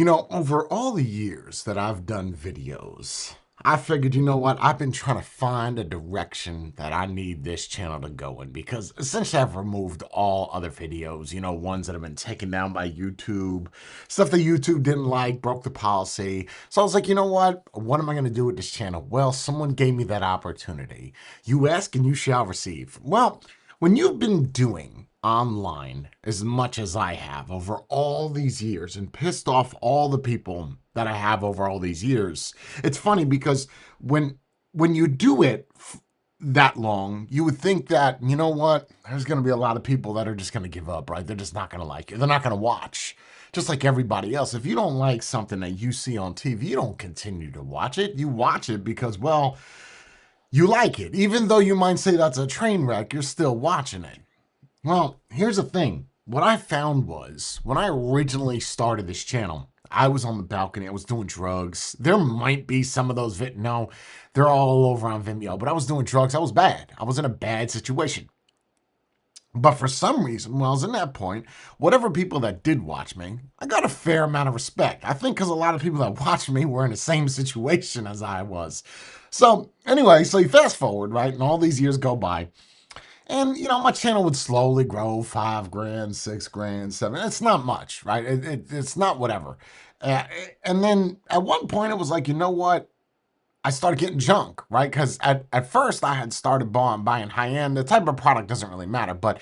Over all the years that I've done videos, I figured, you know what? I've been trying to find a direction that I need this channel to go in because essentially I've removed all other videos, ones that have been taken down by YouTube, stuff that YouTube didn't like, broke the policy. So I was like, you know what? What am I going to do with this channel? Well, someone gave me that opportunity. You ask and you shall receive. Well, when you've been doing online as much as I have over all these years and pissed off all the people that I have over all these years, it's funny because when you do it that long, you would think that, you know what, there's going to be a lot of people that are just going to give up, right? They're just not going to like it. They're not going to watch. Just like everybody else. If you don't like something that you see on TV, you don't continue to watch it. You watch it because, well, you like it. Even though you might say that's a train wreck, you're still watching it. Well, here's the thing. What I found was when I originally started this channel, I was on the balcony. I was doing drugs. There might be some of those. No, they're all over on Vimeo. But I was doing drugs. I was bad. I was in a bad situation. But for some reason, when I was in that point, whatever people that did watch me, I got a fair amount of respect. I think because a lot of people that watched me were in the same situation as I was. So anyway, so you fast forward, right? And all these years go by. And, my channel would slowly grow 5 grand, 6 grand, 7. It's not much, right? It's not whatever. Uh, and then at one point, it was like, you know what? I started getting junk, right? Because at first, I had started buying high end. The type of product doesn't really matter. But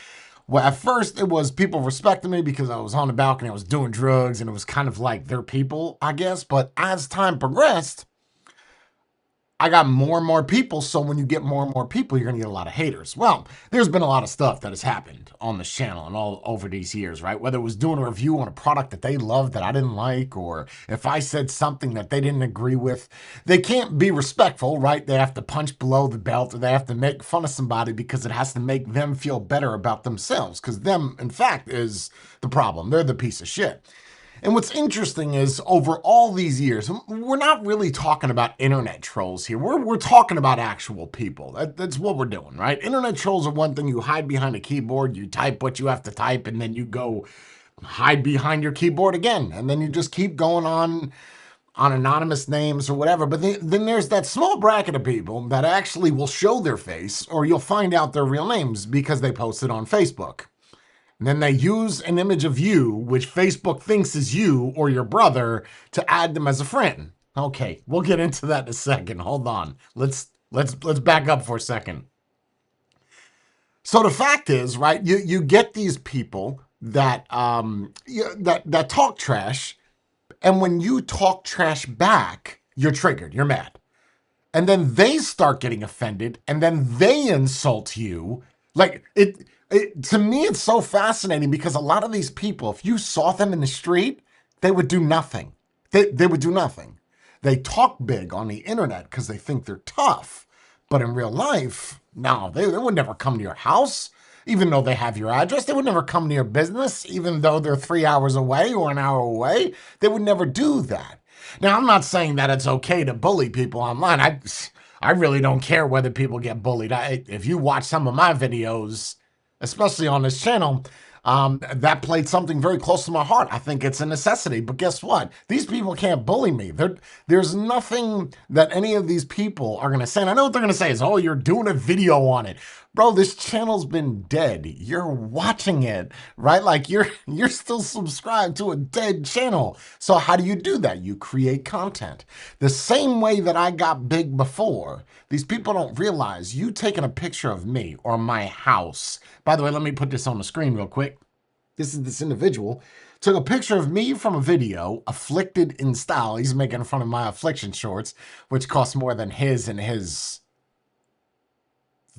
at first, it was people respecting me because I was on the balcony, I was doing drugs, and it was kind of like their people, I guess. But as time progressed, I got more and more people, so when you get more and more people, you're going to get a lot of haters. Well, there's been a lot of stuff that has happened on this channel and all over these years, right? Whether it was doing a review on a product that they loved that I didn't like, or if I said something that they didn't agree with, they can't be respectful, right? They have to punch below the belt, or they have to make fun of somebody because it has to make them feel better about themselves, because them, in fact, is the problem. They're the piece of shit. And what's interesting is over all these years, we're not really talking about internet trolls here. We're talking about actual people. That's what we're doing, right? Internet trolls are one thing. You hide behind a keyboard, you type what you have to type, and then you go hide behind your keyboard again. And then you just keep going on anonymous names or whatever. But then there's that small bracket of people that actually will show their face, or you'll find out their real names because they posted on Facebook. And then they use an image of you, which Facebook thinks is you or your brother, to add them as a friend. Okay, we'll get into that in a second. Hold on. Let's back up for a second. So the fact is, right, you get these people that that talk trash, and when you talk trash back, you're triggered, you're mad. And then they start getting offended, and then they insult you. Like to me, it's so fascinating because a lot of these people, if you saw them in the street, they would do nothing. They would do nothing. They talk big on the internet because they think they're tough. But in real life, no, they would never come to your house, even though they have your address. They would never come to your business, even though they're 3 hours away or an hour away. They would never do that. Now, I'm not saying that it's okay to bully people online. I really don't care whether people get bullied. If you watch some of my videos, especially on this channel, that played something very close to my heart. I think it's a necessity. But guess what? These people can't bully me. There's nothing that any of these people are going to say. And I know what they're going to say is, oh, you're doing a video on it. Bro, this channel's been dead. You're watching it, right? Like you're still subscribed to a dead channel. So how do you do that? You create content. The same way that I got big before. These people don't realize you taking a picture of me or my house. By the way, let me put this on the screen real quick. This is this individual. Took a picture of me from a video, afflicted in style. He's making fun of my affliction shorts, which cost more than his and his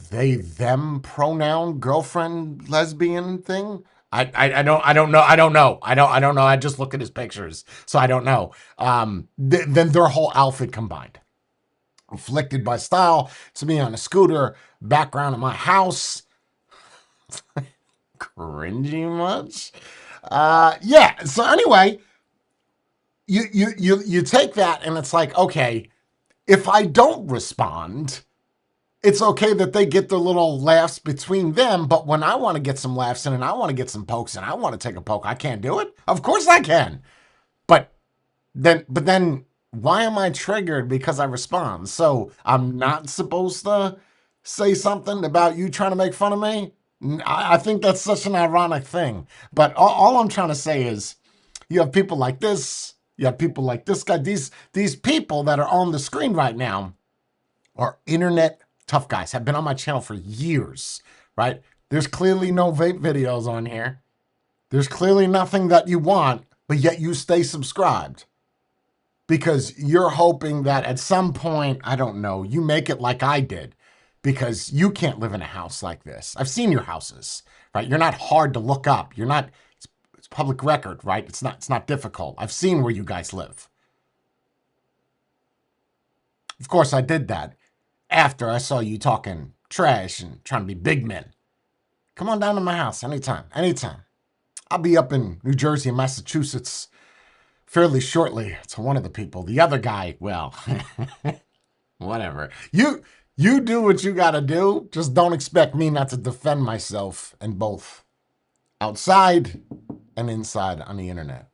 they them pronoun girlfriend lesbian thing. I don't know. I just looked at his pictures, so I don't know. Then their whole outfit combined. Afflicted by style, to me on a scooter, background of my house. Cringy much? Yeah. So anyway, you take that and it's like, okay, if I don't respond, it's okay that they get their little laughs between them, but when I want to get some laughs in and I want to get some pokes and I want to take a poke, I can't do it. Of course I can. But But then why am I triggered because I respond? So I'm not supposed to say something about you trying to make fun of me? I think that's such an ironic thing. But all I'm trying to say is you have people like this, you have people like this guy. These people that are on the screen right now are internet tough guys, have been on my channel for years, right? There's clearly no vape videos on here. There's clearly nothing that you want, but yet you stay subscribed because you're hoping that at some point, I don't know, you make it like I did because you can't live in a house like this. I've seen your houses, right? You're not hard to look up. You're not, it's public record, right? It's not difficult. I've seen where you guys live. Of course, I did that after I saw you talking trash and trying to be big men. Come on down to my house anytime, anytime. I'll be up in New Jersey and Massachusetts fairly shortly to one of the people. The other guy, well, whatever. You do what you gotta do. Just don't expect me not to defend myself in both outside and inside on the internet.